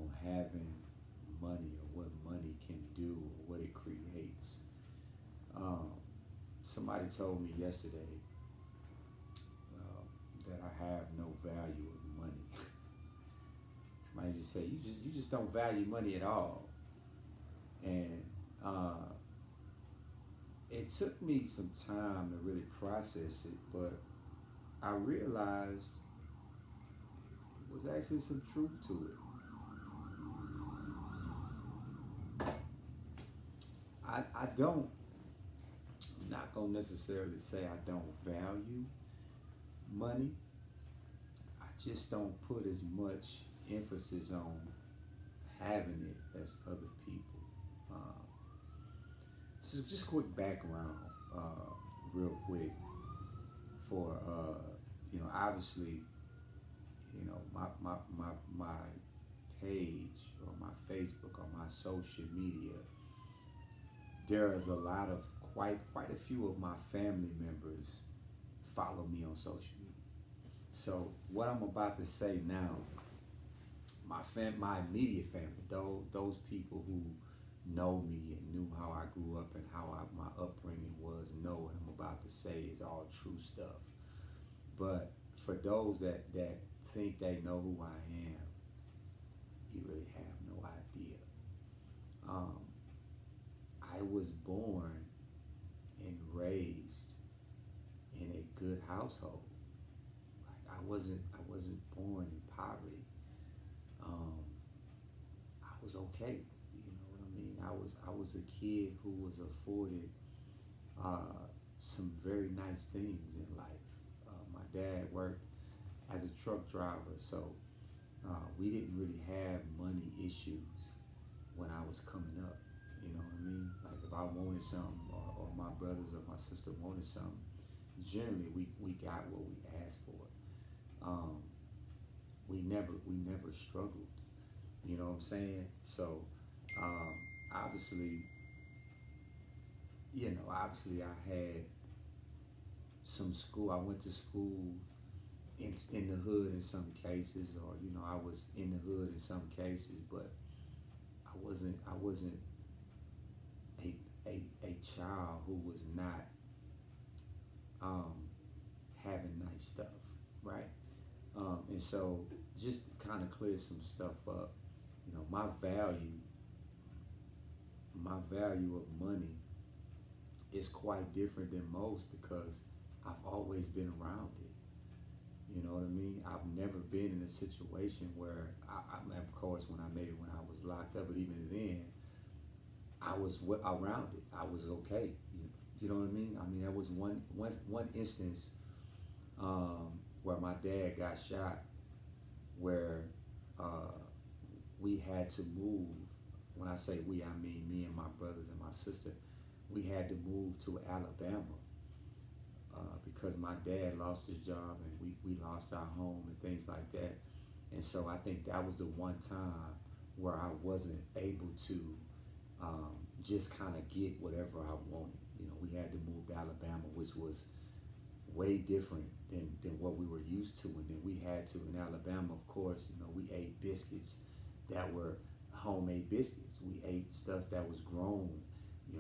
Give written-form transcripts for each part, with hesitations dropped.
on having money or what money can do or what it creates. Um, Somebody told me yesterday uh, that I have no value of money. Somebody just said you just don't value money at all, and uh, it took me some time to really process it, but I realized it was actually some truth to it. I don't, I'm not gonna necessarily say I don't value money. I just don't put as much emphasis on having it as other people. Uh, so just quick background, real quick for obviously, my page or my Facebook or my social media, there is a lot of quite a few of my family members follow me on social media. So what I'm about to say now, my immediate family, those people who know me and knew how I grew up and how my upbringing was, know what I'm about to say is all true stuff. But for those that think they know who I am, you really have no idea. Um, I was born and raised in a good household. Like I wasn't born in poverty. Um, I was okay. You know what I mean? I was a kid who was afforded some very nice things in life. My dad worked as a truck driver, so we didn't really have money issues when I was coming up. You know what I mean? Like if I wanted something, or my brothers or my sister wanted something, generally we got what we asked for. Um, we never struggled. You know what I'm saying? So um, obviously, obviously I had some school. I went to school in the hood in some cases, or I was in the hood in some cases, but I wasn't a a child who was not um, having nice stuff, right? And so just to kind of clear some stuff up, my value of money is quite different than most because I've always been around it. You know what I mean? I've never been in a situation where of course, when I was locked up, but even then, I was around it. I was okay. You know what I mean? I mean, there was one instance where my dad got shot, where uh, we had to move. When I say we, I mean me and my brothers and my sister. We had to move to Alabama because my dad lost his job and we lost our home and things like that. And so I think that was the one time where I wasn't able to just kind of get whatever I wanted. We had to move to Alabama, which was way different than what we were used to. And then we had to, in Alabama, of course, we ate biscuits that were homemade biscuits. We ate stuff that was grown.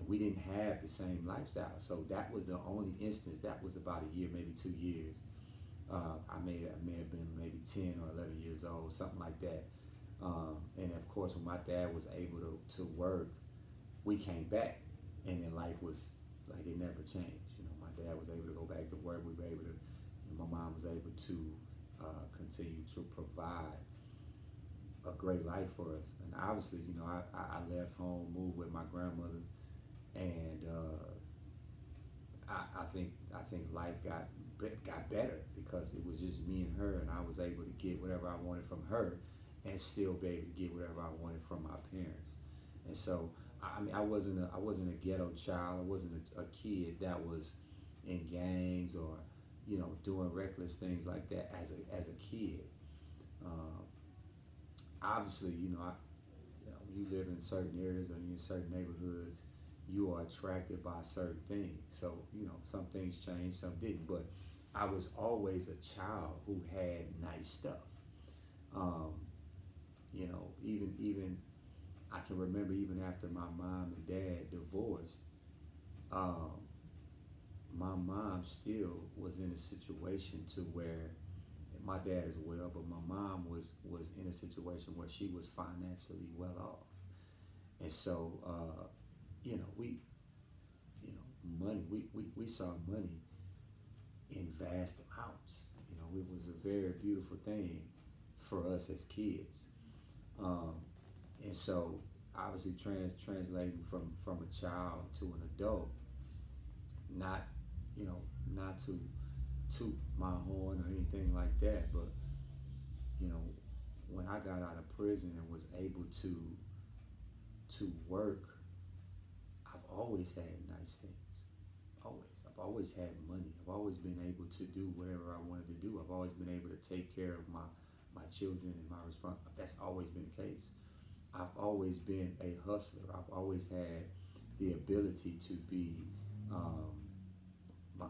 We didn't have the same lifestyle. So that was the only instance. That was about a year, maybe 2 years. I may have been maybe 10 or 11 years old, something like that. And of course, when my dad was able to work, we came back, and then life was like it never changed. My dad was able to go back to work. We were able to, and my mom was able to continue to provide a great life for us. And obviously, I left home, moved with my grandmother, and I think life got better because it was just me and her, and I was able to get whatever I wanted from her, and still be able to get whatever I wanted from my parents. And so, I mean, I wasn't a ghetto child. I wasn't a kid that was in gangs or doing reckless things like that as a kid. Um, Obviously, when you live in certain areas or in certain neighborhoods, you are attracted by certain things. So, some things changed, some didn't. But I was always a child who had nice stuff. Um, You know, even I can remember even after my mom and dad divorced, um, my mom still was in a situation to where my dad as well, but my mom was in a situation where she was financially well off, and so we money we saw money in vast amounts. You know, it was a very beautiful thing for us as kids, um, and so obviously translating from a child to an adult, not you know not to toot my horn or anything like that, but you know, when I got out of prison and was able to work, I've always had nice things. Always. I've always had money. I've always been able to do whatever I wanted to do. I've always been able to take care of my children and my response. That's always been the case. I've always been a hustler. I've always had the ability to be, um,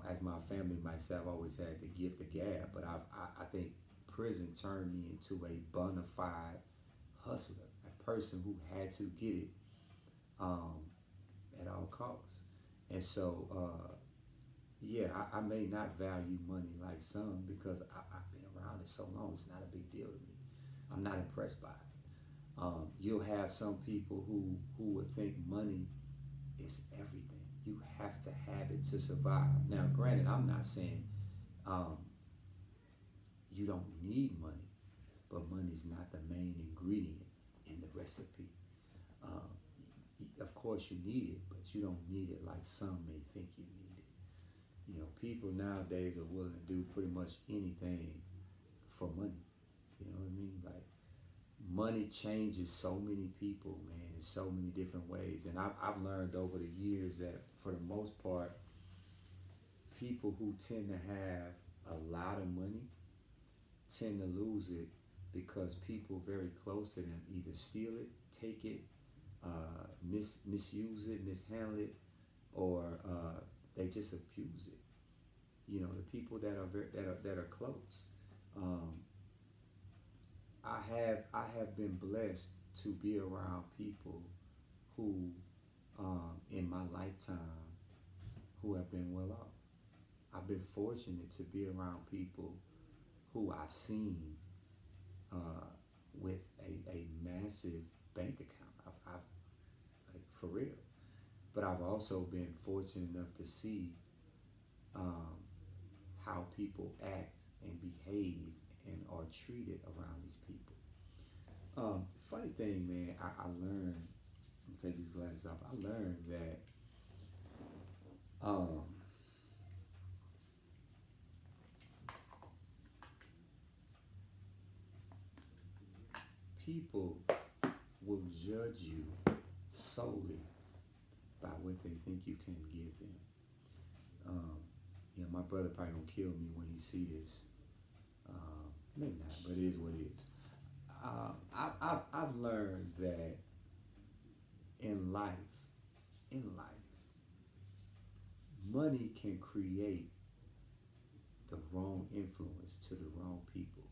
as my family might say, I've always had the gift of gab. But I think prison turned me into a bona fide hustler, a person who had to get it, um, at all costs. And so, yeah, I may not value money like some because I've been around it so long. It's not a big deal to me. I'm not impressed by it. You'll have some people who would think money is everything. You have to have it to survive. Now, granted, I'm not saying um, you don't need money, but money's not the main ingredient in the recipe. Um, of course, you need it, but you don't need it like some may think you need it. You know, people nowadays are willing to do pretty much anything for money. You know what I mean? Like, money changes so many people, man, in so many different ways. And I've learned over the years that for the most part, people who tend to have a lot of money tend to lose it because people very close to them either steal it, take it, misuse it, mishandle it, or they just abuse it. You know, the people that are close. Um, I have been blessed to be around people who, in my lifetime, who have been well off. I've been fortunate to be around people who I've seen uh, with a massive bank account. I've like for real. But I've also been fortunate enough to see um, how people act and behave and are treated around these people. Funny thing, man, I learned. I'm gonna take these glasses off. I learned that um, people will judge you solely by what they think you can give them. Um, my brother probably gonna kill me when he see this. Maybe not, but it is what it is. I've learned that in life, in life, money can create the wrong influence to the wrong people.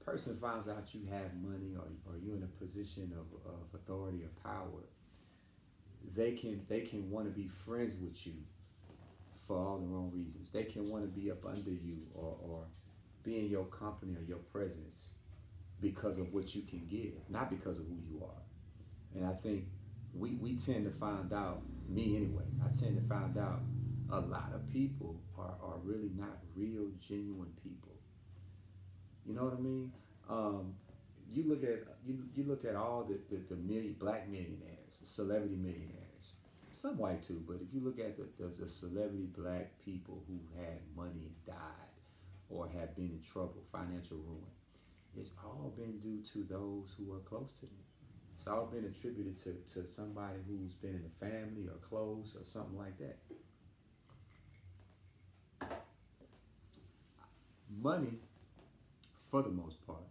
Person finds out you have money, or you're in a position of authority or power, they can want to be friends with you for all the wrong reasons. They can want to be up under you, or be in your company or your presence because of what you can give, not because of who you are. And I think we tend to find out, me anyway, I tend to find out a lot of people are really not real, genuine people. You know what I mean? Um, you look at all the black millionaires, celebrity millionaires, some white too. But if you look at the celebrity black people who had money and died, or have been in trouble, financial ruin, it's all been due to those who are close to them. It's all been attributed to somebody who's been in the family or close or something like that. Money, for the most part,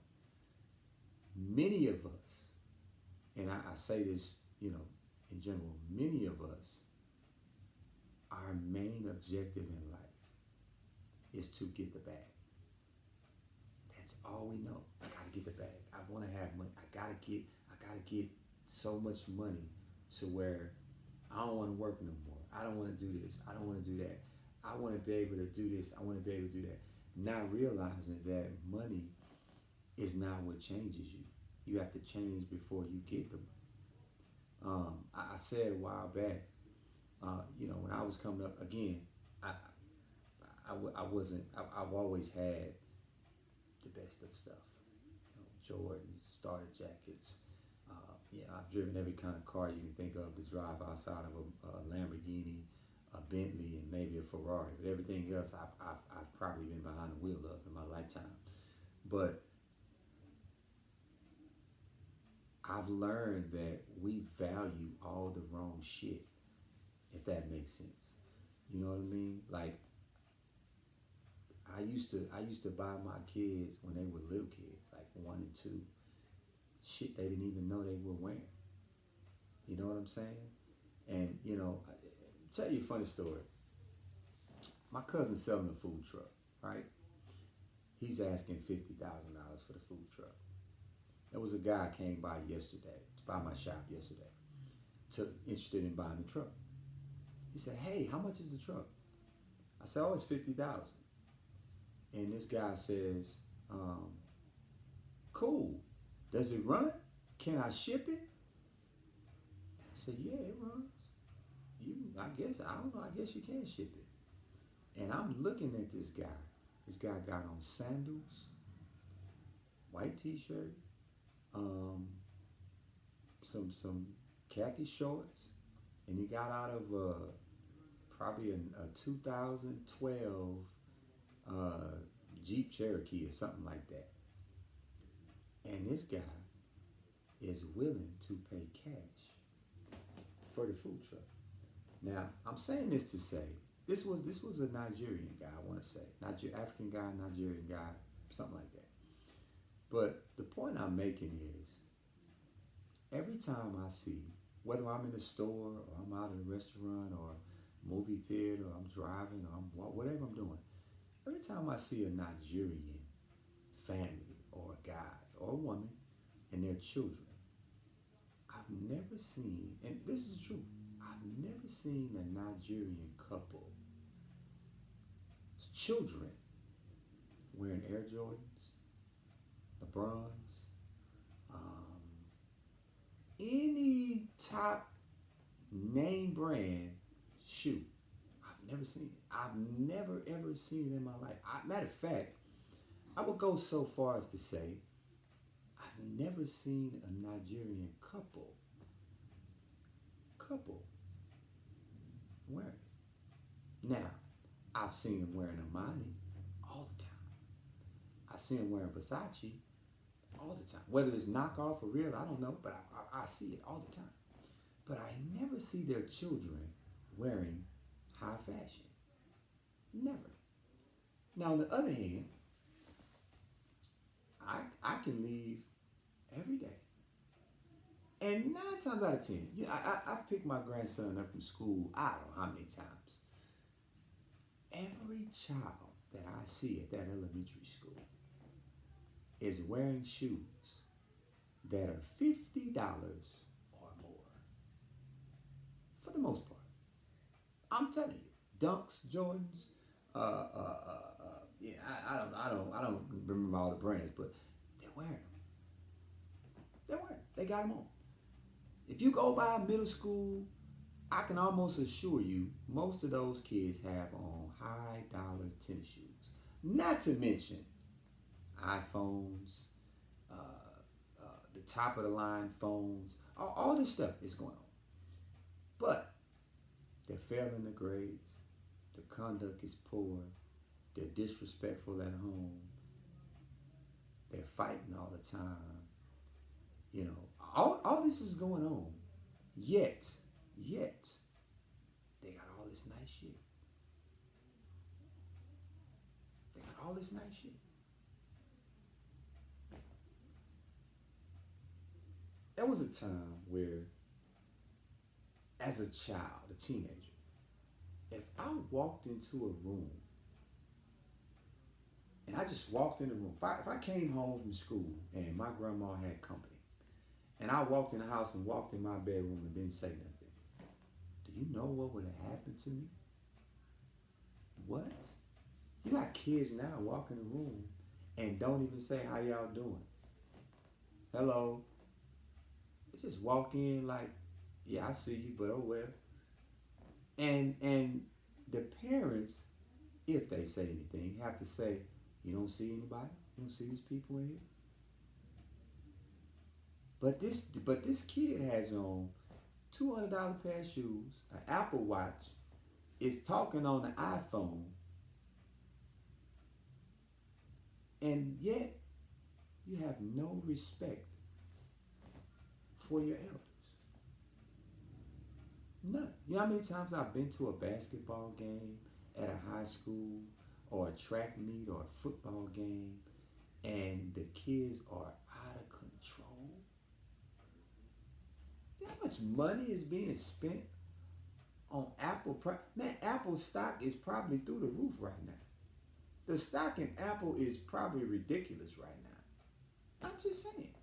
many of us, and I say this, in general, many of us, our main objective in life is to get the bag. That's all we know. I gotta get the bag. want to have money. I gotta get so much money to where I don't want to work no more. I don't want to do this. I don't want to do that. I want to be able to do this. I want to be able to do that. Not realizing that money is not what changes you. You have to change before you get the money. I said a while back, when I was coming up, again, I, I wasn't, I've always had the best of stuff. Jordans, starter jackets. I've driven every kind of car you can think of to drive outside of a Lamborghini, a Bentley, and maybe a Ferrari. But everything else, I've probably been behind the wheel of in my lifetime. But I've learned that we value all the wrong shit, if that makes sense. You know what I mean? Like I used to buy my kids when they were little kids, like 1 and 2, shit they didn't even know they were wearing. You know what I'm saying? And tell you a funny story. My cousin's selling a food truck, right? He's asking $50,000 for the food truck. There was a guy came by yesterday, by my shop yesterday, interested in buying the truck. He said, "Hey, how much is the truck?" I said, "Oh, it's 50,000." And this guy says, "Cool. Does it run? Can I ship it?" And I said, "Yeah, it runs. I don't know. I guess you can ship it." And I'm looking at this guy. This guy got on sandals, white T-shirt, some khaki shorts, and he got out of probably a 2012 Jeep Cherokee or something like that. And this guy is willing to pay cash for the food truck. Now, I'm saying this to say, this was a Nigerian guy, I want to say. African guy, Nigerian guy, something like that. But the point I'm making is, every time I see, whether I'm in the store or I'm out in a restaurant or movie theater or I'm driving or whatever I'm doing, every time I see a Nigerian family or a guy or a woman and their children, I've never seen, and this is true, I've never seen a Nigerian couple, children, wearing Air Jordans, LeBrons, any top name brand shoe. I've never seen it. I've never ever seen it in my life. Matter of fact, I would go so far as to say I've never seen a Nigerian couple wearing it. Now, I've seen them wearing Armani all the time. I've seen them wearing Versace all the time. Whether it's knockoff or real, I don't know, but I see it all the time. But I never see their children wearing high fashion. Never. Now, on the other hand, I can leave every day. And 9 times out of 10, I've picked my grandson up from school, I don't know how many times. Every child that I see at that elementary school is wearing shoes that are $50 or more. For the most part. I'm telling you. Dunks, Jordans, I don't remember all the brands, but they're wearing them. They got them on. If you go by middle school, I can almost assure you most of those kids have on high dollar tennis shoes. Not to mention iPhones, the top of the line phones, all this stuff is going on. But they're failing the grades, the conduct is poor, they're disrespectful at home, they're fighting all the time. All this is going on. Yet, they got all this nice shit. There was a time where, as a child, a teenager, if I walked into a room And I just walked in the room. If I came home from school and my grandma had company, and I walked in the house and walked in my bedroom and didn't say nothing, do you know what would have happened to me? What? You got kids now walk in the room and don't even say how y'all doing. Hello. They just walk in like, yeah, I see you, but oh well. And the parents, if they say anything, have to say, you don't see anybody? You don't see these people in here? But this kid has on $200 pair of shoes, an Apple Watch, is talking on the iPhone, and yet you have no respect for your elders. None. You know how many times I've been to a basketball game at a high school or a track meet or a football game and the kids are out of control? You know how much money is being spent on Apple? Man, Apple stock is probably through the roof right now. The stock in Apple is probably ridiculous right now. I'm just saying.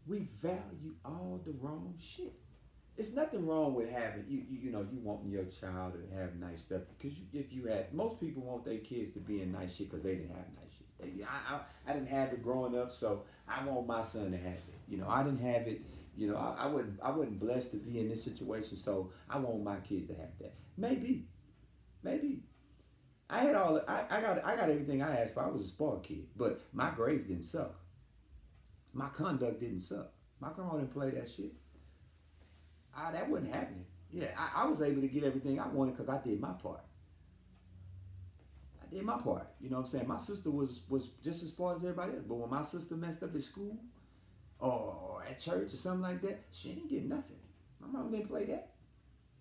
We value all the wrong shit. There's nothing wrong with having you know you want your child to have nice stuff because if you had most people want their kids to be in nice shit because they didn't have nice shit. I didn't have it growing up, so I want my son to have it. You know, I didn't have it. You know, I wasn't blessed to be in this situation, so I want my kids to have that. Maybe. I had I got everything I asked for. I was a spoiled kid, but my grades didn't suck. My conduct didn't suck. My grandma didn't play that shit. That wasn't happening. Yeah, I was able to get everything I wanted because I did my part. I did my part. You know what I'm saying? My sister was just as spoiled as everybody else. But when my sister messed up at school or at church or something like that, she didn't get nothing. My mom didn't play that.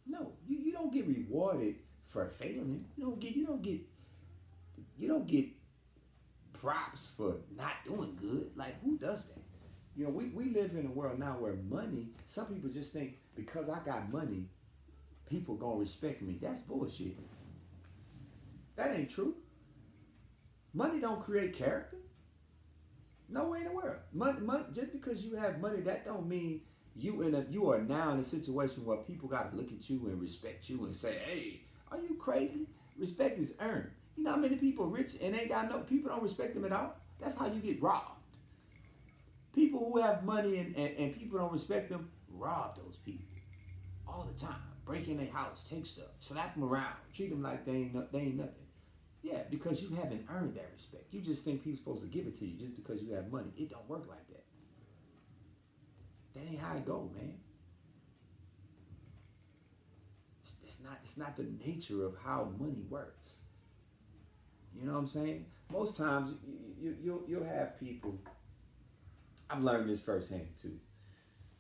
No, you don't get rewarded for failing. You don't get props for not doing good. Like, who does that? You know, we live in a world now where money, some people just think because I got money, people gonna respect me. That's bullshit. That ain't true. Money don't create character. No way in the world. Money, just because you have money, that don't mean you are now in a situation where people gotta look at you and respect you and say, hey, are you crazy? Respect is earned. You know how many people are rich and ain't got no people don't respect them at all? That's how you get robbed. People who have money and people don't respect them, rob those people all the time. Break in their house, take stuff, slap them around, treat them like they ain't nothing. Yeah, because you haven't earned that respect. You just think people supposed to give it to you just because you have money. It don't work like that. That ain't how it go, man. It's not the nature of how money works. You know what I'm saying? Most times you'll have people. I've learned this firsthand too.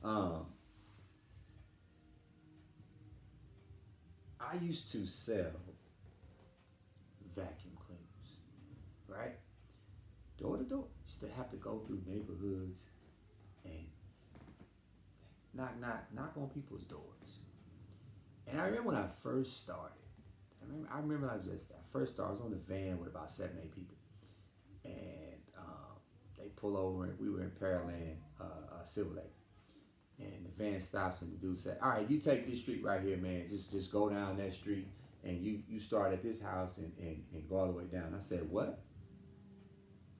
I used to sell vacuum cleaners, right? Door to door. Used to have to go through neighborhoods and knock on people's doors. And I remember when I first started. I remember I first started. I was on the van with about 7, 8 people, and they pull over and we were in Pearland, Silver Lake. And the van stops and the dude said, all right, you take this street right here, man. Just go down that street and you start at this house and go all the way down. I said, what?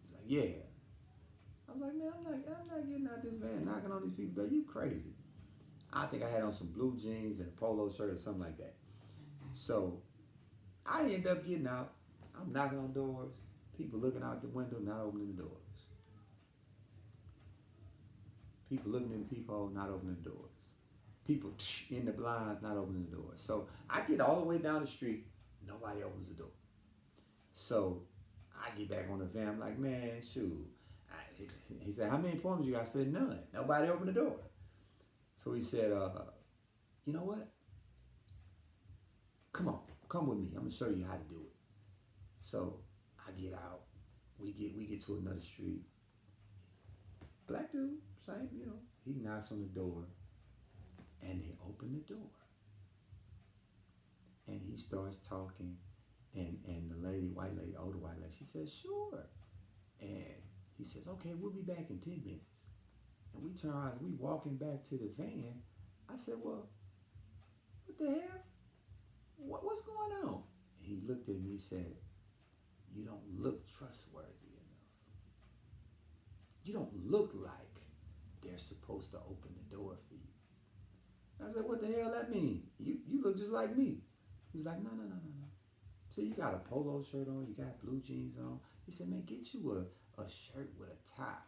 He's like, yeah. I was like, man, I'm not getting out this van knocking on these people, but you crazy. I think I had on some blue jeans and a polo shirt or something like that. So I end up getting out. I'm knocking on doors. People looking out the window, not opening the doors. People looking in the peephole, not opening the doors. People in the blinds, not opening the doors. So I get all the way down the street, nobody opens the door. So I get back on the van, I'm like, man, shoot. He said, how many appointments you got? I said, none. Nobody opened the door. So he said, you know what? Come with me. I'm gonna show you how to do it. So I get out. We get to another street. Black dude, same, he knocks on the door and they open the door. And he starts talking And the lady, white lady, older white lady, she says, sure. And he says, okay, we'll be back in 10 minutes. And we turn around, as we walking back to the van. I said, well, what the hell? What's going on? And he looked at me and said, you don't look trustworthy enough. You don't look like they're supposed to open the door for you. I said, what the hell that mean? You look just like me. He's like, no. So you got a polo shirt on, you got blue jeans on. He said, man, get you a shirt with a tie.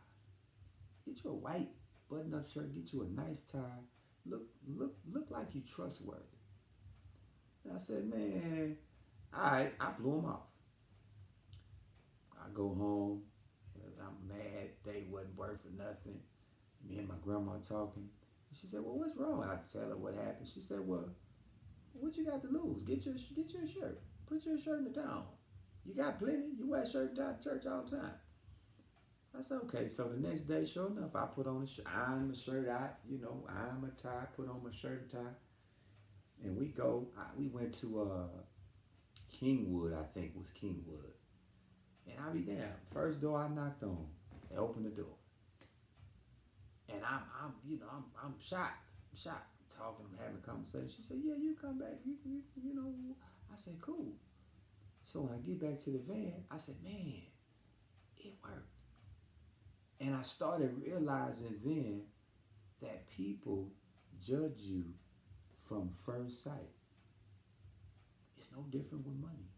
Get you a white button-up shirt, get you a nice tie. Look like you trustworthy. And I said, man, all right, I blew him off. I go home, I'm mad, they wasn't worth for nothing. Me and my grandma talking. She said, well, what's wrong? I tell her what happened. She said, well, what you got to lose? Get your shirt. Put your shirt in the town. You got plenty. You wear shirt to church all the time. I said, okay. So the next day, sure enough, I put on iron my shirt out, iron my tie, put on my shirt and tie. And we went to Kingwood, I think was Kingwood. And I be damn, first door I knocked on, they opened the door. And I'm shocked. Talking, I'm having a conversation. She said, yeah, you come back. You know. I said, cool. So when I get back to the van, I said, man, it worked. And I started realizing then that people judge you from first sight. It's no different with money.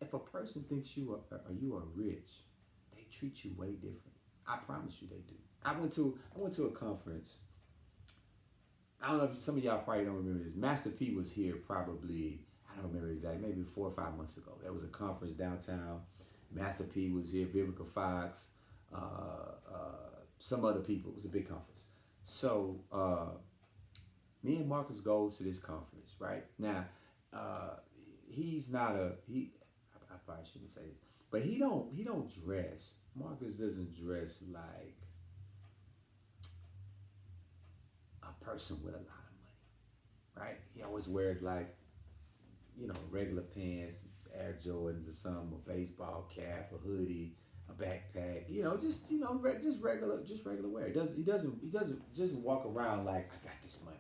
If a person thinks you are rich, they treat you way different. I promise you they do. I went to a conference. I don't know if some of y'all probably don't remember this. Master P was here probably, I don't remember exactly, maybe 4 or 5 months ago. There was a conference downtown. Master P was here, Vivica Fox, some other people. It was a big conference. So me and Marcus goes to this conference, right? Now, he's not I probably shouldn't say this, but he don't dress. Marcus doesn't dress like a person with a lot of money, right? He always wears like, regular pants, Air Jordans or something, a baseball cap, a hoodie, a backpack, just regular wear. He doesn't just walk around like, I got this money,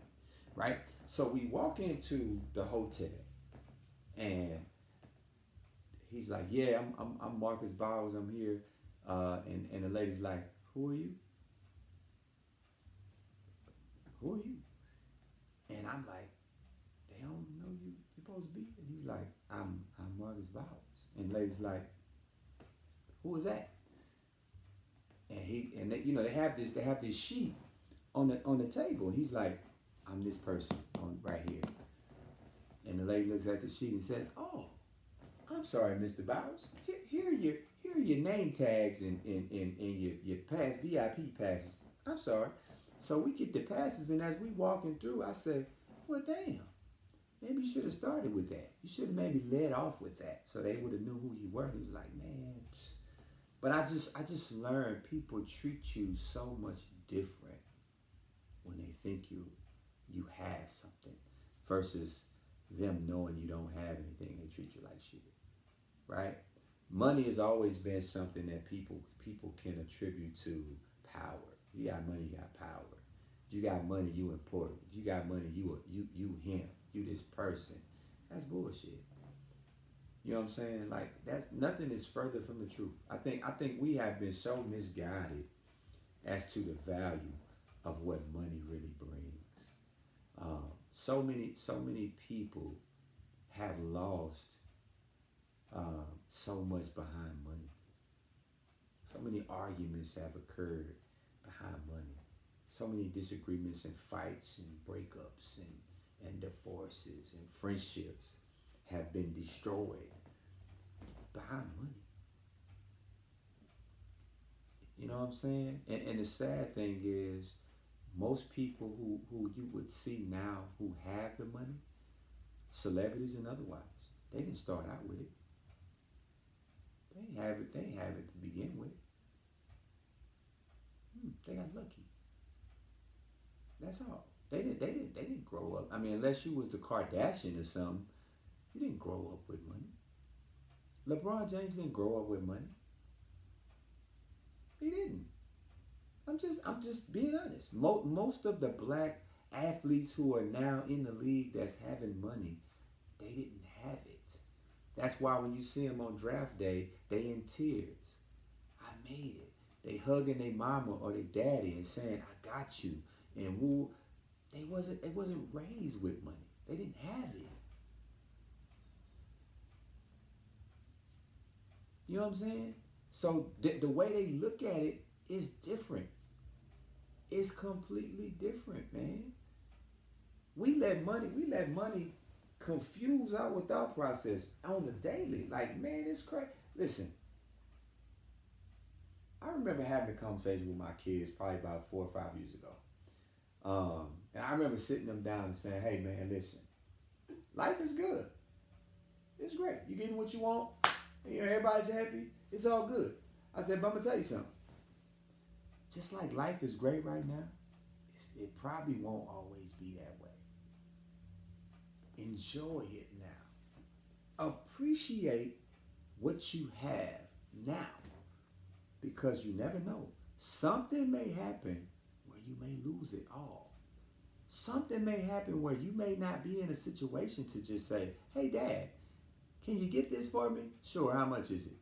right? So we walk into the hotel, and he's like, yeah, I'm Marcus Bowers, I'm here, and the lady's like, who are you? Who are you? And I'm like, they don't know you're supposed to be. And he's like, I'm Marcus Bowers. And the lady's like, who is that? And they have this sheet on the table, and he's like, I'm this person on right here. And the lady looks at the sheet and says, oh, I'm sorry, Mr. Bowers. Here are your name tags and your pass VIP passes. I'm sorry. So we get the passes, and as we walking through, I said, well, damn, maybe you should have started with that. You should have maybe led off with that, so they would have knew who you were. He was like, man. But I just learned people treat you so much different when they think you have something versus them knowing you don't have anything. They treat you like shit, right? Money has always been something that people can attribute to power. You got money, you got power. If you got money, you important. If you got money, you him. You this person. That's bullshit. You know what I'm saying? Like, that's nothing is further from the truth. I think we have been so misguided as to the value of what money really brings. So many people have lost so much behind money. So many arguments have occurred behind money. So many disagreements and fights and breakups and divorces and friendships have been destroyed behind money. You know what I'm saying? And the sad thing is, most people who you would see now who have the money, celebrities and otherwise, they didn't start out with it. They didn't have it to begin with. They got lucky. That's all. They didn't grow up. I mean, unless you was the Kardashian or something, you didn't grow up with money. LeBron James didn't grow up with money. He didn't. I'm just being honest. Most of the black athletes who are now in the league that's having money, they didn't have it. That's why when you see them on draft day, they in tears. I made it. They hugging their mama or their daddy and saying, "I got you." And woo, they wasn't raised with money. They didn't have it. You know what I'm saying? So the way they look at it is different. It's completely different, man. We let money confuse our thought process on the daily. Like, man, it's crazy. Listen, I remember having a conversation with my kids probably about 4 or 5 years ago. And I remember sitting them down and saying, "Hey, man, listen, life is good. It's great. You getting what you want. You know, everybody's happy. It's all good." I said, "But I'm gonna tell you something. Just like life is great right now, it probably won't always be that way. Enjoy it now. Appreciate what you have now, because you never know. Something may happen where you may lose it all. Something may happen where you may not be in a situation to just say, 'Hey, Dad, can you get this for me?' 'Sure, how much is it?'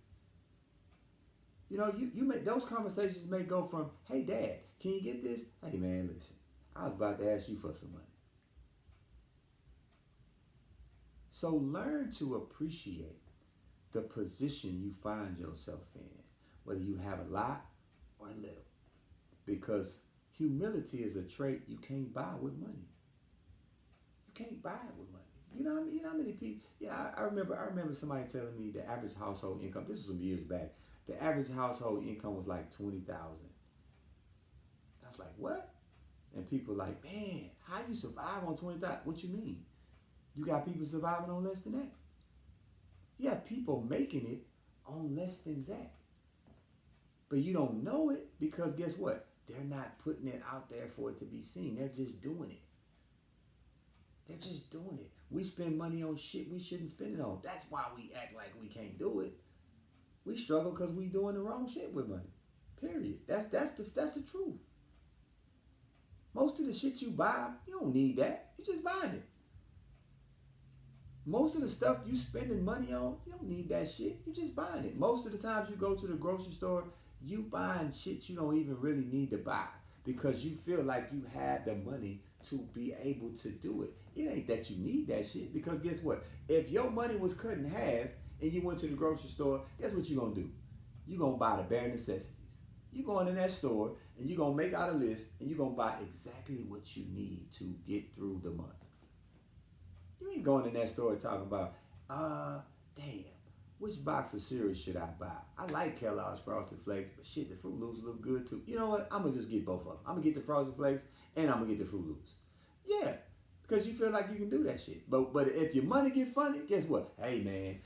You know, you may, those conversations may go from, 'Hey, Dad, can you get this?' 'Hey, man, listen, I was about to ask you for some money.'" So learn to appreciate the position you find yourself in, whether you have a lot or a little, because humility is a trait you can't buy with money. You can't buy it with money. You know how many people? Yeah, I remember somebody telling me the average household income. This was some years back. The average household income was like 20,000. I was like, what? And people were like, "Man, how you survive on 20,000? What you mean? You got people surviving on less than that. You have people making it on less than that, but you don't know it because guess what? They're not putting it out there for it to be seen. They're just doing it. They're just doing it. We spend money on shit we shouldn't spend it on. That's why we act like we can't do it. We struggle because we doing the wrong shit with money. Period. That's the truth. Most of the shit you buy, you don't need that. You just buying it. Most of the stuff you spending money on, you don't need that shit. You just buying it. Most of the times you go to the grocery store, you buying shit you don't even really need to buy because you feel like you have the money to be able to do it. It ain't that you need that shit, because guess what? If your money was cut in half and you went to the grocery store, guess what you gonna do? You gonna buy the bare necessities. You going in that store and you gonna make out a list and you gonna buy exactly what you need to get through the month. You ain't going in that store talking about, damn, which box of cereal should I buy? I like Kellogg's Frosted Flakes, but shit, the Fruit Loops look good too. You know what? I'm gonna just get both of them. I'm gonna get the Frosted Flakes and I'm gonna get the Fruit Loops. Yeah, because you feel like you can do that shit. But if your money get funny, guess what? Hey man,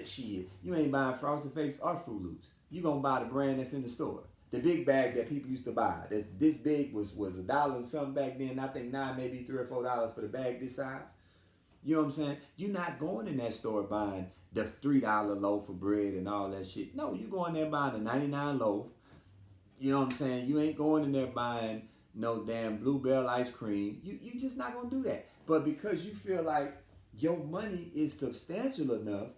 shit, you ain't buying Frosted Flakes or Fruit Loops. You gonna buy the brand that's in the store. The big bag that people used to buy. That's this big was $1 and something back then. I think now maybe $3 or $4 for the bag this size. You know what I'm saying? You're not going in that store buying the $3 loaf of bread and all that shit. No, you going there buying the 99 loaf. You know what I'm saying? You ain't going in there buying no damn Bluebell ice cream. You just not gonna do that. But because you feel like your money is substantial enough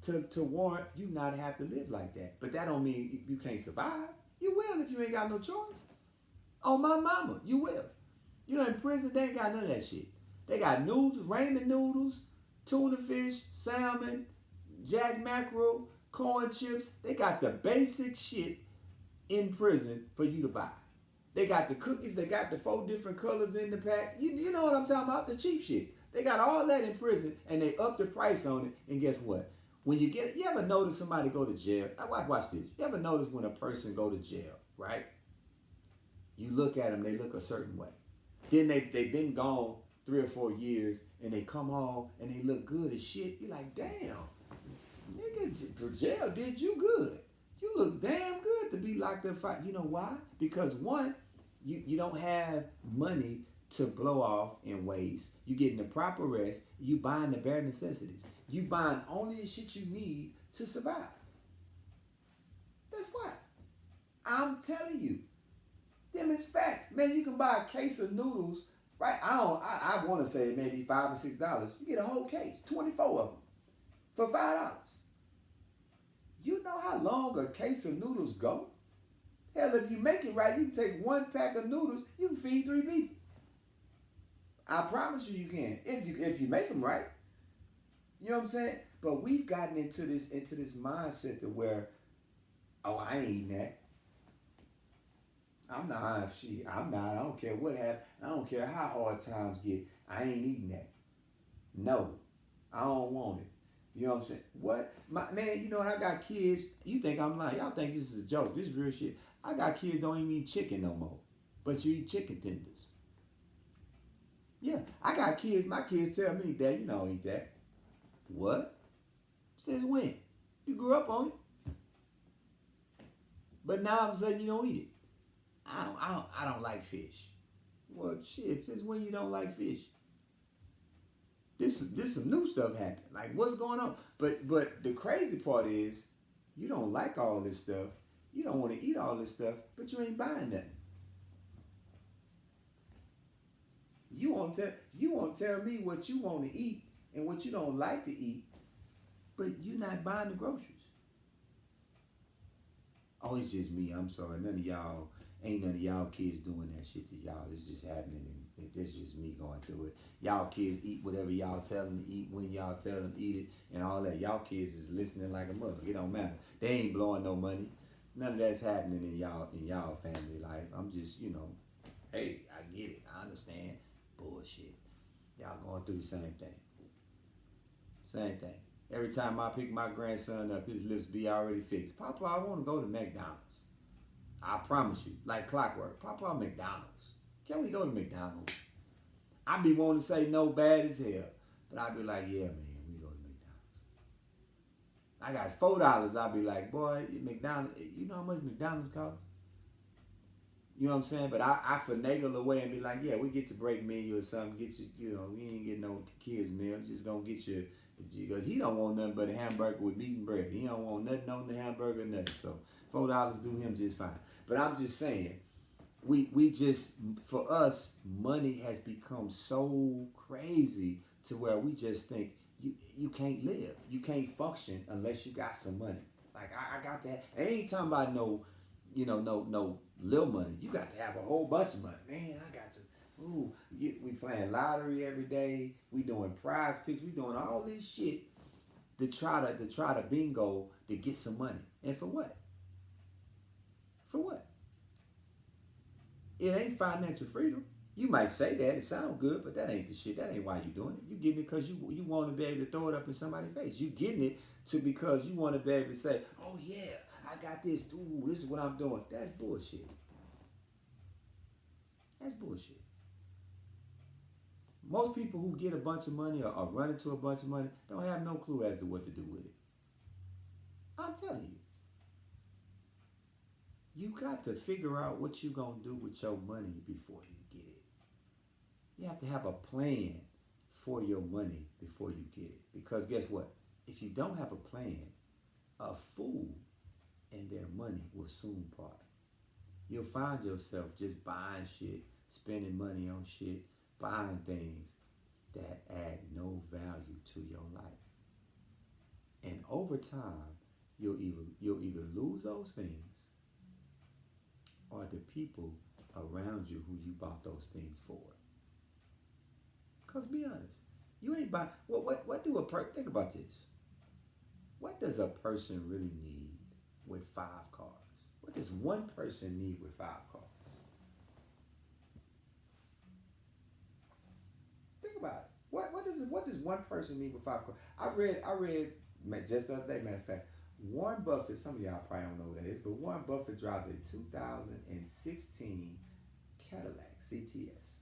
to warrant you not have to live like that. But that don't mean you can't survive. You will if you ain't got no choice. On my mama, you will. You know, in prison, they ain't got none of that shit. They got noodles, ramen noodles, tuna fish, salmon, jack mackerel, corn chips. They got the basic shit in prison for you to buy. They got the cookies. They got the 4 different colors in the pack. You know what I'm talking about? The cheap shit. They got all that in prison, and they up the price on it. And guess what? When you get it, you ever notice somebody go to jail? Watch this. You ever notice when a person go to jail, right? You look at them, they look a certain way. Then they've been gone 3 or 4 years, and they come home and they look good as shit. You're like, damn, nigga, jail did you good. You look damn good to be locked up. You know why? Because one, you don't have money to blow off and waste. You getting the proper rest. You buying the bare necessities. You buying only the shit you need to survive. That's why. I'm telling you. Them is facts. Man, you can buy a case of noodles, right? I want to say maybe $5 or $6. You get a whole case, 24 of them, for $5. You know how long a case of noodles go? Hell, if you make it right, you can take one pack of noodles, you can feed 3 people. I promise you, you can. If you make them right. You know what I'm saying? But we've gotten into this mindset to where, oh, I ain't eating that. I'm not. I'm not. I don't care what happens. I don't care how hard times get. I ain't eating that. No, I don't want it. You know what I'm saying? What? Man, you know, I got kids. You think I'm lying. Y'all think this is a joke. This is real shit. I got kids don't even eat chicken no more. But you eat chicken tenders. Yeah, I got kids. My kids tell me, Dad, you don't eat that. What? Since when? You grew up on it. But now all of a sudden you don't eat it. I don't like fish. Well, shit, since when you don't like fish? This some new stuff happened. Like, what's going on? But the crazy part is, you don't like all this stuff. You don't want to eat all this stuff, but you ain't buying nothing. You won't tell me what you want to eat and what you don't like to eat, but you're not buying the groceries. Oh, it's just me. I'm sorry. Ain't none of y'all kids doing that shit to y'all. It's just happening, and it's just me going through it. Y'all kids eat whatever y'all tell them to eat when y'all tell them to eat it and all that. Y'all kids is listening like a mother. It don't matter. They ain't blowing no money. None of that's happening in y'all family life. I'm just, hey, I get it. I understand. Bullshit. Y'all going through the same thing. Same thing. Every time I pick my grandson up, his lips be already fixed. Papa, I want to go to McDonald's. I promise you, like clockwork. Papa, McDonald's. Can we go to McDonald's? I be wanting to say no bad as hell, but I be like, yeah, man, we go to McDonald's. I got $4. I be like, boy, McDonald's. You know how much McDonald's cost? You know what I'm saying? But I finagle away and be like, yeah, we get your break menu or something. Get you, we ain't get no kids meal. Just gonna get you, because he don't want nothing but a hamburger with meat and bread. He don't want nothing on the hamburger, nothing. So $4 do him just fine. But I'm just saying, we just, for us, money has become so crazy to where we just think you can't live. You can't function unless you got some money. Like, I got to have, I ain't talking about no little money. You got to have a whole bunch of money. Man, I got to, we playing lottery every day. We doing prize picks. We doing all this shit to try to bingo to get some money. And for what? For what? It ain't financial freedom. You might say that, it sounds good, but that ain't the shit. That ain't why you doing it. You getting it because you want to be able to throw it up in somebody's face. You getting it because you want to be able to say, oh yeah, I got this. Ooh, this is what I'm doing. That's bullshit. That's bullshit. Most people who get a bunch of money or run into a bunch of money don't have no clue as to what to do with it. I'm telling you. You got to figure out what you're going to do with your money before you get it. You have to have a plan for your money before you get it. Because guess what? If you don't have a plan, a fool and their money will soon part. You'll find yourself just buying shit, spending money on shit, buying things that add no value to your life. And over time, you'll either lose those things or the people around you who you bought those things for. Because be honest, you ain't buy. What do a person, think about this. What does a person really need with 5 cars? What does one person need with 5 cars? Think about it. What does one person need with 5 cars? I read just the other day, matter of fact, Warren Buffett, some of y'all probably don't know who that is, but Warren Buffett drives a 2016 Cadillac CTS.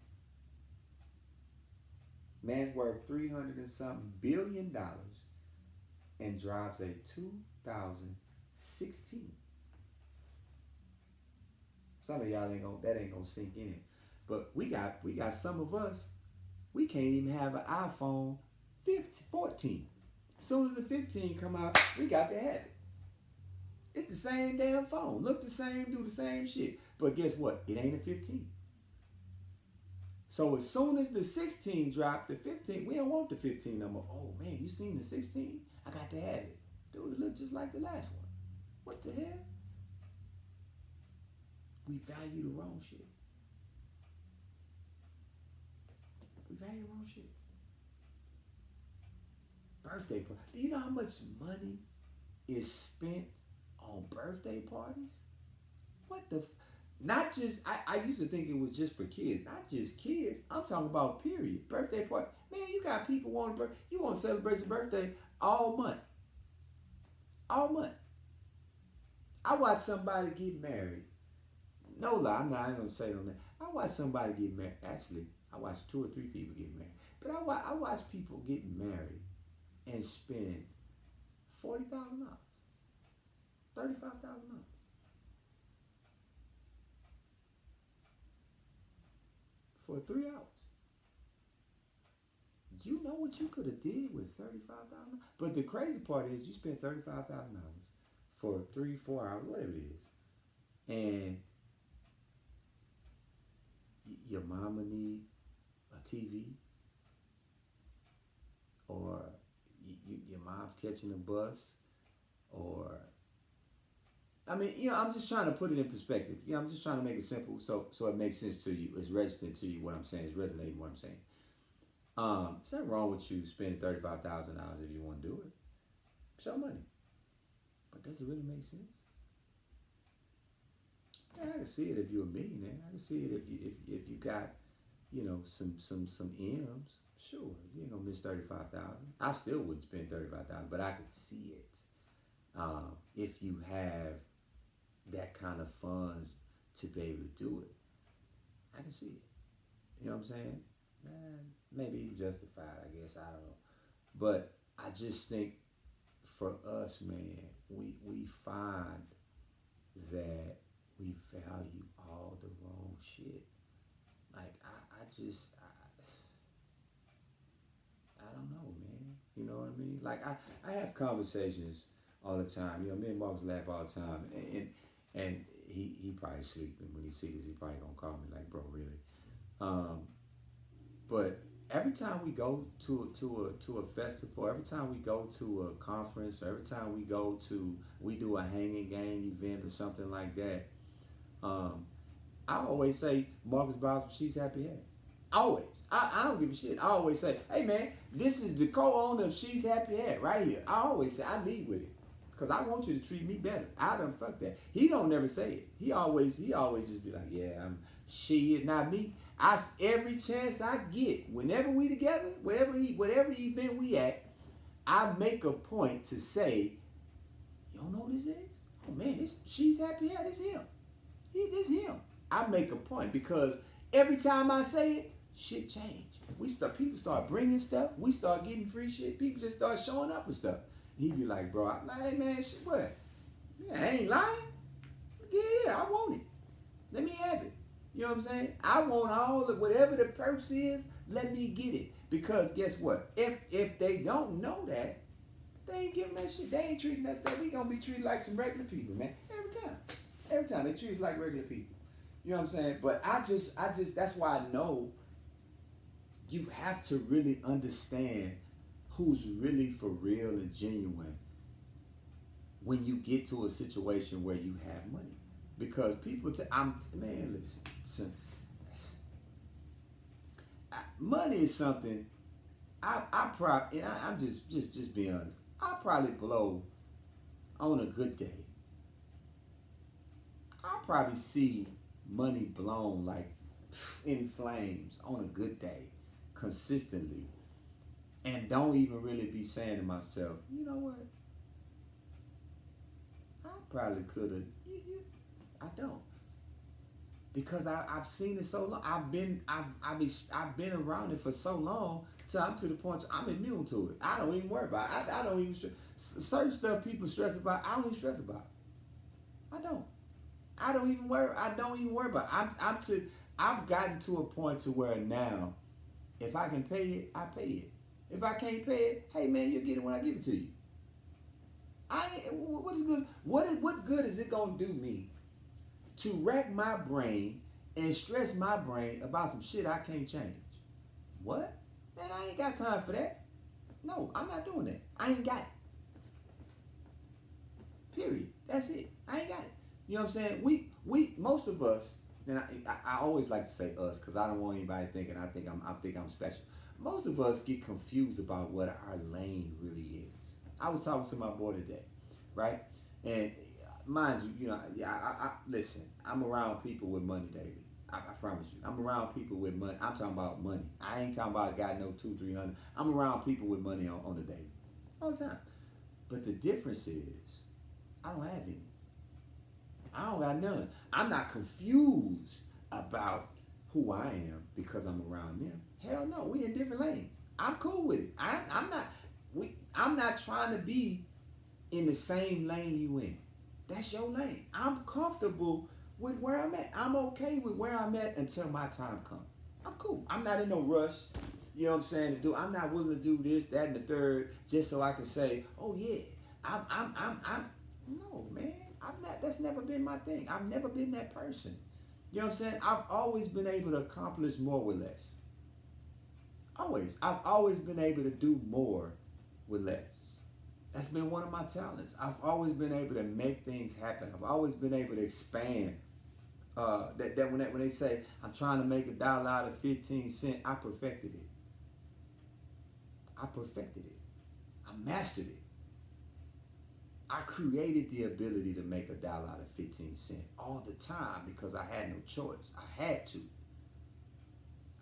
Man's worth $300 and something billion and drives a 2016. Some of y'all ain't gonna sink in. But we got some of us, we can't even have an iPhone 14. Soon as the 15 come out, we got to have it. It's the same damn phone. Look the same, do the same shit. But guess what? It ain't a 15. So as soon as the 16 drop, the 15, we don't want the 15 no more. Oh man, you seen the 16? I got to have it. Dude, it looked just like the last one. What the hell? We value the wrong shit. We value the wrong shit. Birthday party. Do you know how much money is spent on birthday parties? What the? Not just, I used to think it was just for kids. Not just kids. I'm talking about period. Birthday party. Man, you got people you want to celebrate your birthday all month. All month. I watched somebody get married. No lie, I ain't gonna say on that. I watched somebody get married. Actually, I watched 2 or 3 people get married. But I watched people get married and spend $40,000, $35,000 for 3 hours. You know what you could have did with $35,000? But the crazy part is you spent $35,000 for 3, 4 hours, whatever it is, and your mama need a TV, or your mom's catching a bus, or I mean, I'm just trying to put it in perspective. I'm just trying to make it simple so it makes sense to you. It's registered to you what I'm saying. It's resonating what I'm saying. There's nothing wrong with you spending $35,000 if you want to do it. It's your money. But does it really make sense? Yeah, I can see it if you're a millionaire. I can see it if you got, some M's. Sure, you ain't gonna miss 35,000. I still wouldn't spend 35,000, but I could see it. If you have that kind of funds to be able to do it, I can see it. You know what I'm saying? Maybe justified, I guess. I don't know. But I just think for us, man, we find that we value all the wrong shit. Like, I don't know, man. You know what I mean? Like, I have conversations all the time. Me and Marcus laugh all the time. And he probably sleeping when he sees this. He probably gonna call me like, bro, really? But every time we go to a festival, every time we go to a conference, or every time we do a hanging gang event or something like that, I always say Marcus Bowles from She's Happy Hair. Always. I don't give a shit. I always say, hey man, this is the co-owner of She's Happy Hair right here. I always say, I lead with it. Because I want you to treat me better. I done fuck that. He don't never say it. He always just be like, yeah, shit, not me. Every chance I get, whenever we together, whatever event we at, I make a point to say, you don't know who this is? Oh man, She's Happy Hair, this him. This him. I make a point because every time I say it, shit change. People start bringing stuff. We start getting free shit. People just start showing up with stuff. He be like, bro, I'm like, hey man, shit, what? Yeah, I ain't lying. Yeah, I want it. Let me have it. You know what I'm saying? I want all of whatever the purse is, let me get it. Because guess what? If they don't know that, they ain't giving that shit. They ain't treating that. We gonna be treated like some regular people, man. Every time they treat us like regular people. You know what I'm saying? But I just that's why I know you have to really understand who's really for real and genuine when you get to a situation where you have money. Because people man, listen, money is something I'm just being honest. I probably blow on a good day. I probably see money blown like in flames on a good day, consistently, and don't even really be saying to myself, you know what? I probably could have. I don't, because I've seen it so long. I've been around it for so long till I'm to the point I'm immune to it. I don't even worry about it. I don't even certain stuff people stress about. I don't even stress about it. I don't even worry about it. I've gotten to a point to where now, if I can pay it, I pay it. If I can't pay it, hey man, you'll get it when I give it to you. What is good? What good is it gonna do me to rack my brain and stress my brain about some shit I can't change? What? Man, I ain't got time for that. No, I'm not doing that. I ain't got it. Period. That's it. I ain't got it. You know what I'm saying? We most of us, and I always like to say us because I don't want anybody thinking I think I'm special. Most of us get confused about what our lane really is. I was talking to my boy today, right? And mind you, I listen. I'm around people with money daily. I promise you. I'm around people with money. I'm talking about money. I ain't talking about got no 200-300. I'm around people with money on the daily, all the time. But the difference is, I don't have any. I don't got none. I'm not confused about who I am because I'm around them. Hell no, we in different lanes. I'm cool with it. I'm not trying to be in the same lane you in. That's your lane. I'm comfortable with where I'm at. I'm okay with where I'm at until my time comes. I'm cool. I'm not in no rush. You know what I'm saying? I'm not willing to do this, that, and the third just so I can say, oh yeah, I'm. No, man. I'm not. That's never been my thing. I've never been that person. You know what I'm saying? I've always been able to accomplish more with less. Always. I've always been able to do more with less. That's been one of my talents. I've always been able to make things happen. I've always been able to expand. When they say I'm trying to make $1 out of 15 cents, I perfected it. I perfected it. I mastered it. I created the ability to make $1 out of 15 cents all the time because I had no choice. I had to.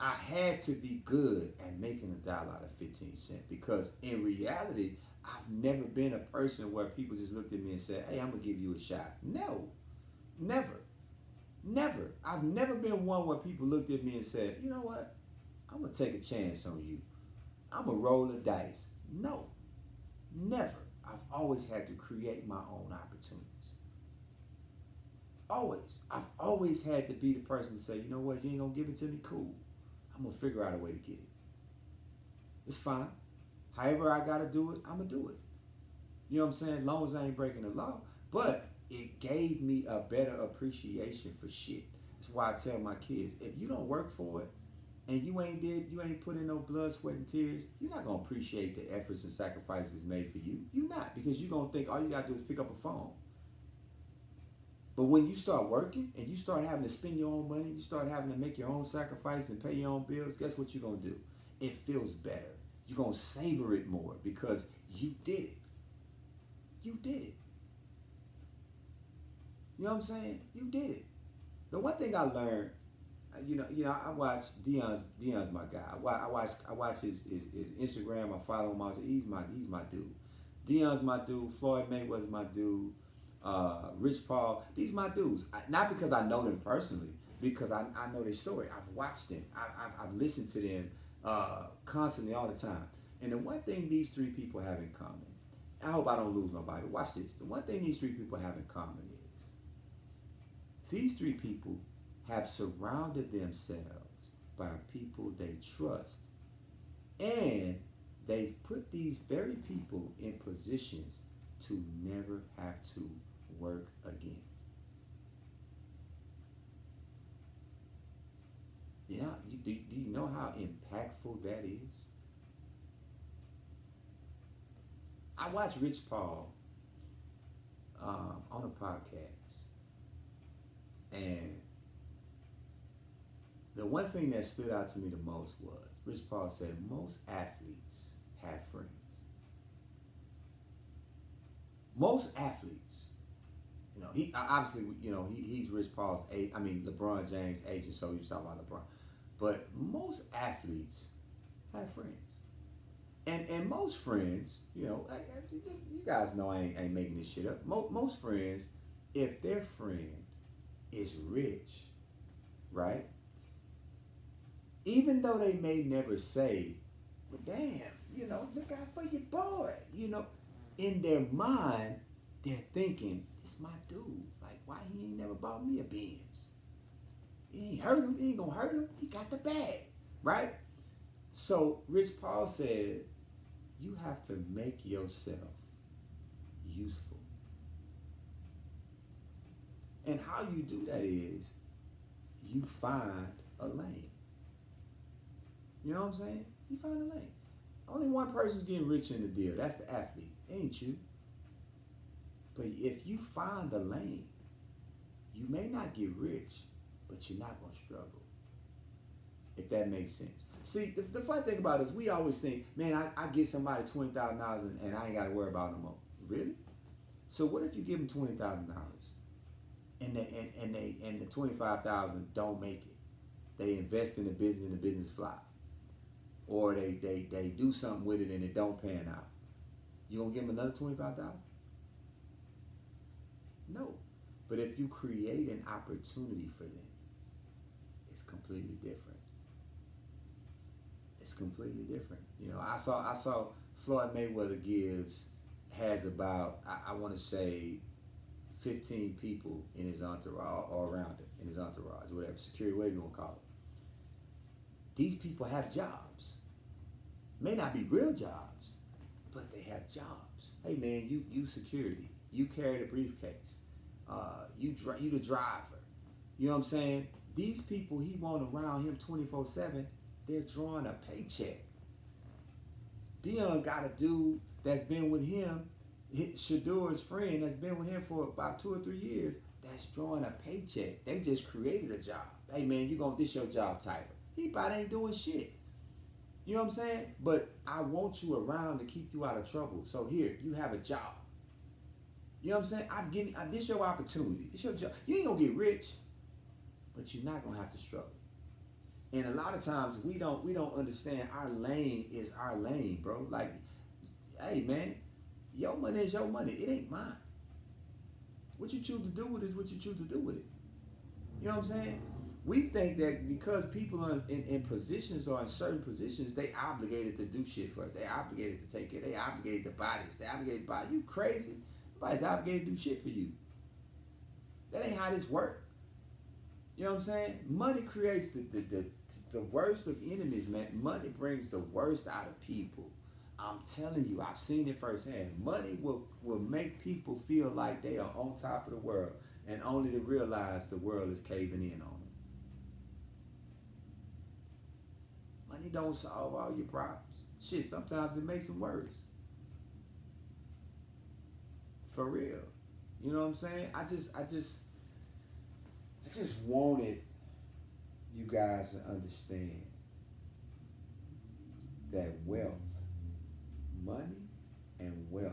I had to be good at making $1 out of 15 cents because in reality, I've never been a person where people just looked at me and said, hey, I'm going to give you a shot. No, never. Never. I've never been one where people looked at me and said, you know what? I'm going to take a chance on you. I'm going to roll the dice. No, never. I've always had to create my own opportunities. Always. I've always had to be the person to say, you know what, you ain't going to give it to me? Cool. I'm going to figure out a way to get it. It's fine. However I got to do it, I'm going to do it. You know what I'm saying? As long as I ain't breaking the law. But it gave me a better appreciation for shit. That's why I tell my kids, if you don't work for it, and you ain't put in no blood, sweat, and tears, you're not going to appreciate the efforts and sacrifices made for you. You're not, because you're going to think all you got to do is pick up a phone. But when you start working and you start having to spend your own money, you start having to make your own sacrifices and pay your own bills, guess what you're going to do? It feels better. You're going to savor it more because you did it. You did it. You know what I'm saying? You did it. The one thing I learned, I watch Dion's my guy. I watch his Instagram. I follow him. He's my dude. Dion's my dude. Floyd Mayweather's my dude. Rich Paul. These my dudes. Not because I know them personally, because I know their story. I've watched them. I've listened to them constantly all the time. And the one thing these three people have in common, I hope I don't lose nobody. Watch this. The one thing these three people have in common is these three people have surrounded themselves by people they trust, and they've put these very people in positions to never have to work again. Do you know how impactful that is? I watched Rich Paul on a podcast, and the one thing that stood out to me the most was Rich Paul said most athletes have friends. Most athletes, he obviously, he's Rich Paul's age. I mean, LeBron James' agent, so he was talking about LeBron. But most athletes have friends. And most friends, you guys know I ain't making this shit up. Most friends, if their friend is rich, right? Even though they may never say, but damn, look out for your boy. In their mind, they're thinking, it's my dude. Like, why he ain't never bought me a Benz? He ain't gonna hurt him. He got the bag, right? So Rich Paul said, You have to make yourself useful. And how you do that is you find a lane. You know what I'm saying? You find a lane. Only one person's getting rich in the deal. That's the athlete. Ain't you? But if you find a lane, you may not get rich, but you're not going to struggle. If that makes sense. See, the fun thing about it is we always think, man, I get somebody $20,000 and I ain't got to worry about no more. Really? So what if you give them $20,000 and the 25,000 don't make it? They invest in the business and the business flop, or they do something with it and it don't pan out. You gonna give them another 25,000? No. But if you create an opportunity for them, it's completely different. It's completely different. You know, I saw Floyd Mayweather has about I want to say 15 people in his entourage or around it, in his entourage, whatever, security, whatever you want to call it. These people have jobs. May not be real jobs, but they have jobs. Hey man, you security. You carry the briefcase. You the driver. You know what I'm saying? These people he want around him 24/7. They're drawing a paycheck. Dion got a dude that's been with him, Shador's friend that's been with him for about 2 or 3 years. That's drawing a paycheck. They just created a job. Hey man, this your job title. He probably ain't doing shit. You know what I'm saying? But I want you around to keep you out of trouble. So here, you have a job. You know what I'm saying? This your opportunity. This your job. You ain't gonna get rich, but you're not gonna have to struggle. And a lot of times we don't understand our lane is our lane, bro. Like, hey man, your money is your money. It ain't mine. What you choose to do with it is what you choose to do with it. You know what I'm saying? We think that because people are in positions or in certain positions, they obligated to do shit for us. They obligated to take care. They obligated to buy this. They obligated to buy. You crazy? Nobody's obligated to do shit for you. That ain't how this works. You know what I'm saying? Money creates the worst of enemies, man. Money brings the worst out of people. I'm telling you, I've seen it firsthand. Money will make people feel like they are on top of the world, and only to realize the world is caving in on them. Money don't solve all your problems. Shit, sometimes it makes them worse. For real. You know what I'm saying? I just wanted you guys to understand that wealth, money and wealth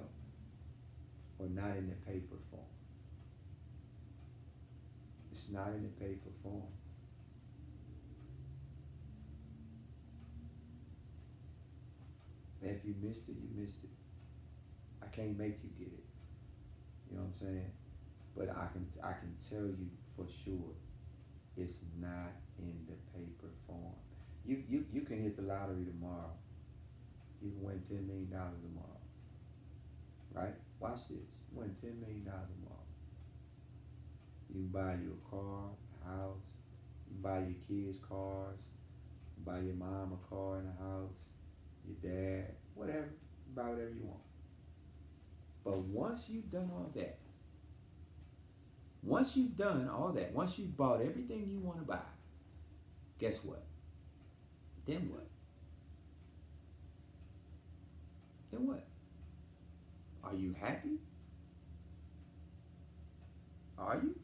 are not in the paper form. It's not in the paper form. And if you missed it, you missed it. I can't make you get it. You know what I'm saying? But I can tell you for sure, it's not in the paper form. You can hit the lottery tomorrow. You can win $10 million tomorrow. Right? Watch this. You win $10 million tomorrow. You can buy you a car, a house. You can buy your kids cars. You can buy your mom a car and a house. Your dad, whatever. You buy whatever you want. But once you've done all that, once you've bought everything you want to buy, guess what? Then what? Then what? Are you happy? Are you?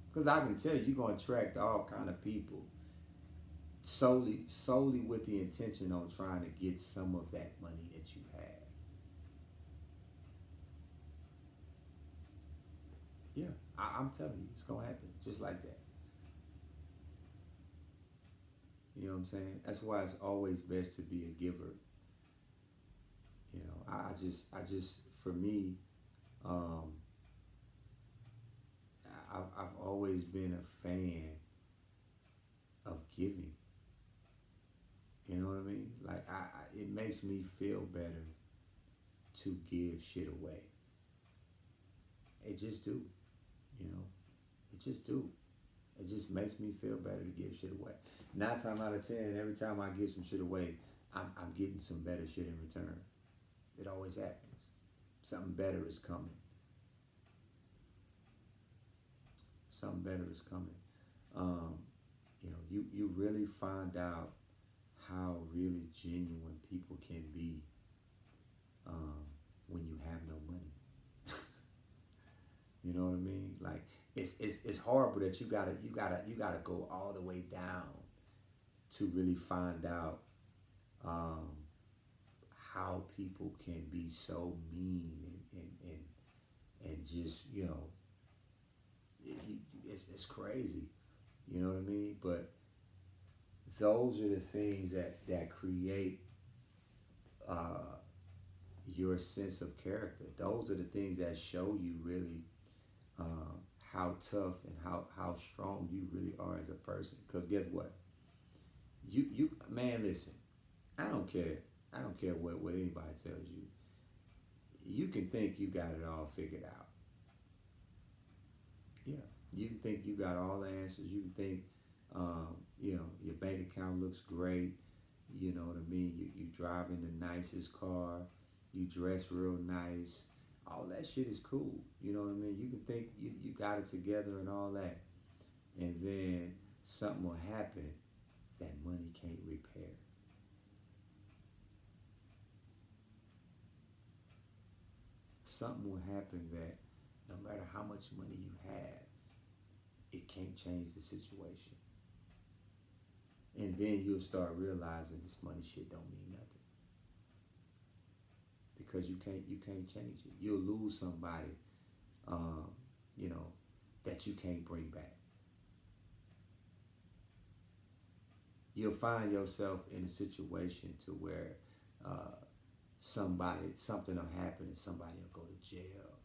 Because I can tell you're going to attract all kind of people solely with the intention on trying to get some of that money that you have. Yeah, I'm telling you, it's going to happen just like that. You know what I'm saying? That's why it's always best to be a giver. You know, I just, for me, I've always been a fan of giving. You know what I mean? Like, it makes me feel better to give shit away. It just do. You know, it just do. It just makes me feel better to give shit away. 9 times out of 10, every time I give some shit away, I'm getting some better shit in return. It always happens. Something better is coming. Something better is coming. Um, you really find out how really genuine people can be um, when you have no money. You know what I mean? Like it's horrible that you gotta go all the way down to really find out um, how people can be so mean and just it's crazy. You know what I mean? But those are the things that create uh, your sense of character. Those are the things that show you really um, how tough and how strong you really are as a person. Because guess what? You man, listen. I don't care. I don't care what anybody tells you. You can think you got it all figured out. Yeah. You can think you got all the answers. You can think, your bank account looks great. You know what I mean? You driving the nicest car. You dress real nice. All that shit is cool. You know what I mean? You can think you got it together and all that. And then something will happen that money can't repair. Something will happen that no matter how much money you have, it can't change the situation. And then you'll start realizing this money shit don't mean nothing because you can't change it. You'll lose somebody, um, you know, that you can't bring back. You'll find yourself in a situation to where uh, something will happen and somebody will go to jail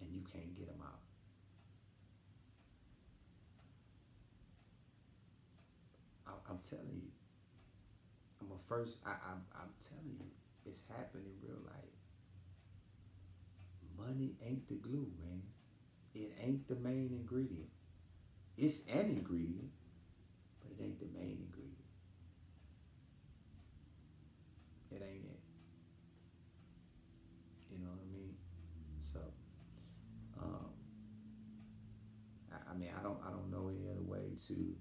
and you can't get them out. I'm telling you, I'm telling you, it's happened in real life. Money ain't the glue, man. It ain't the main ingredient. It's an ingredient, but it ain't the main ingredient. It ain't it. You know what I mean? So, um, I mean, I don't know any other way to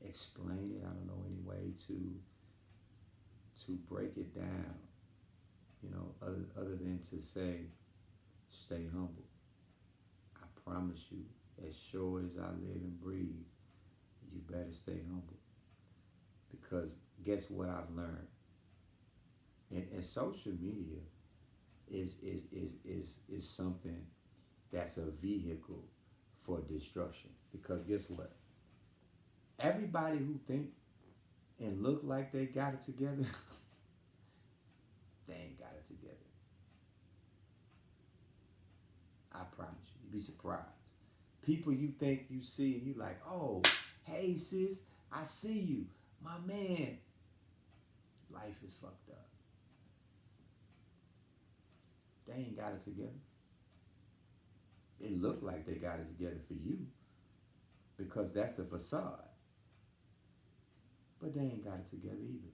explain it. I don't know any way to break it down. Other than to say, stay humble. I promise you, as sure as I live and breathe, you better stay humble. Because guess what I've learned? And social media is something that's a vehicle for destruction. Because guess what? Everybody who think and look like they got it together, they ain't got it together. I promise you. You'd be surprised. People you think you see and you like, oh, hey sis, I see you. My man. Life is fucked up. They ain't got it together. It looked like they got it together for you because that's the facade. But they ain't got it together either.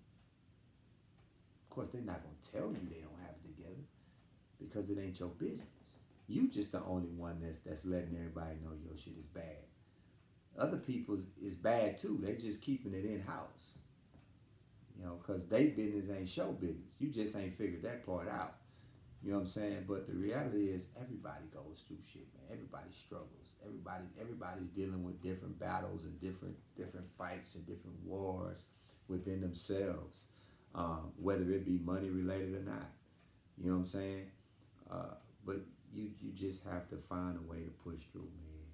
Of course, they're not going to tell you they don't have it together because it ain't your business. You just the only one that's letting everybody know your shit is bad. Other people's is bad too. They just keeping it in house. Because they business ain't show business. You just ain't figured that part out. You know what I'm saying? But the reality is everybody goes through shit, man. Everybody struggles. Everybody's dealing with different battles and different fights and different wars within themselves, whether it be money related or not. You know what I'm saying? But you just have to find a way to push through, man.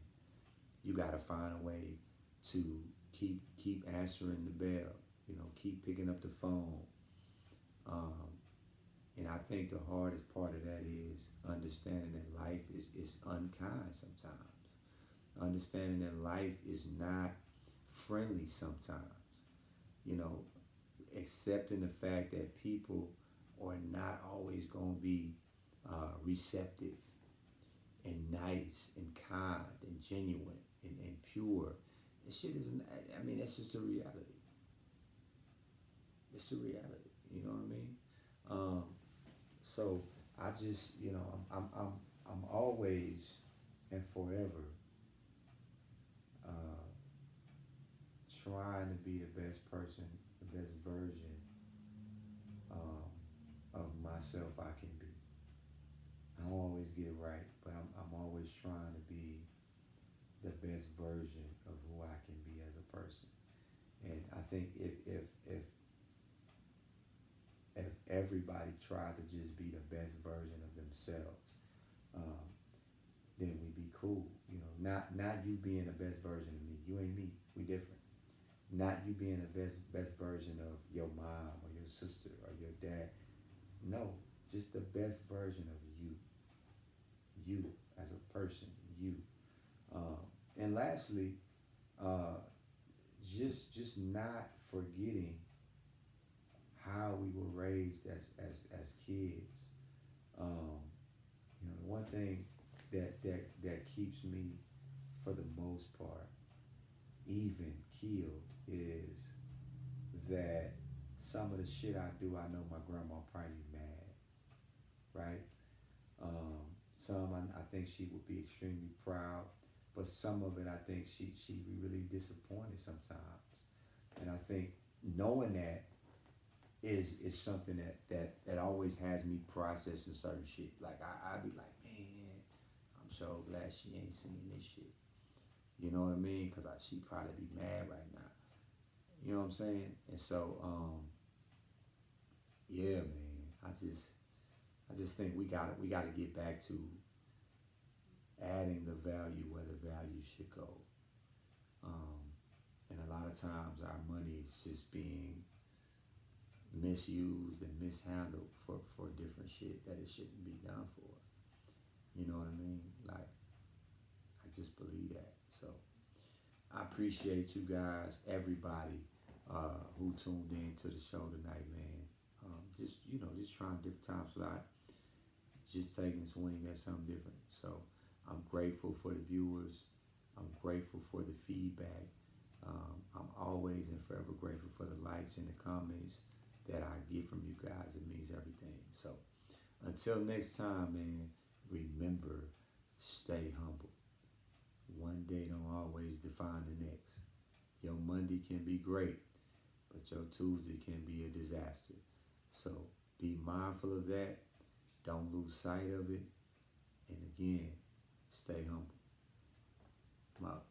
You got to find a way to keep answering the bell. Keep picking up the phone. Um, and I think the hardest part of that is understanding that life is unkind sometimes. Understanding that life is not friendly sometimes. You know, accepting the fact that people are not always going to be receptive and nice and kind and genuine and pure. This shit isn't, I mean, that's just a reality. It's a reality. You know what I mean? Um, so I just, I'm always and forever uh, trying to be the best person, the best version um, of myself I can be. I don't always get it right, but I'm always trying to be the best version of who I can be as a person. And I think if everybody tried to just be the best version of themselves, um, then we'd be cool. You know, not you being the best version of me. You ain't me. We different. Not you being the best version of your mom or your sister or your dad. No, just the best version of you. You as a person. You. Um, and lastly, uh, just not forgetting how we were raised as kids. Um, the one thing that keeps me, for the most part, even keeled is that some of the shit I do, I know my grandma probably mad, right? Some I think she would be extremely proud, but some of it I think she be really disappointed sometimes. And I think knowing that is something that always has me processing certain shit. Like I be like, man, I'm so glad she ain't seen this shit. You know what I mean? Cause she probably be mad right now. You know what I'm saying? And so, yeah, man, I just think we gotta get back to adding the value where the value should go. Um, and a lot of times our money is just being misused and mishandled for different shit that it shouldn't be done for. You know what I mean? Like, I just believe that. So I appreciate you guys, everybody who tuned in to the show tonight, man. Just trying different times without just taking a swing at something different. So I'm grateful for the viewers. I'm grateful for the feedback. I'm always and forever grateful for the likes and the comments that I get from you guys. It means everything. So until next time, man, remember, stay humble. One day don't always define the next. Your Monday can be great, but your Tuesday can be a disaster. So be mindful of that. Don't lose sight of it. And again, stay humble. I'm out.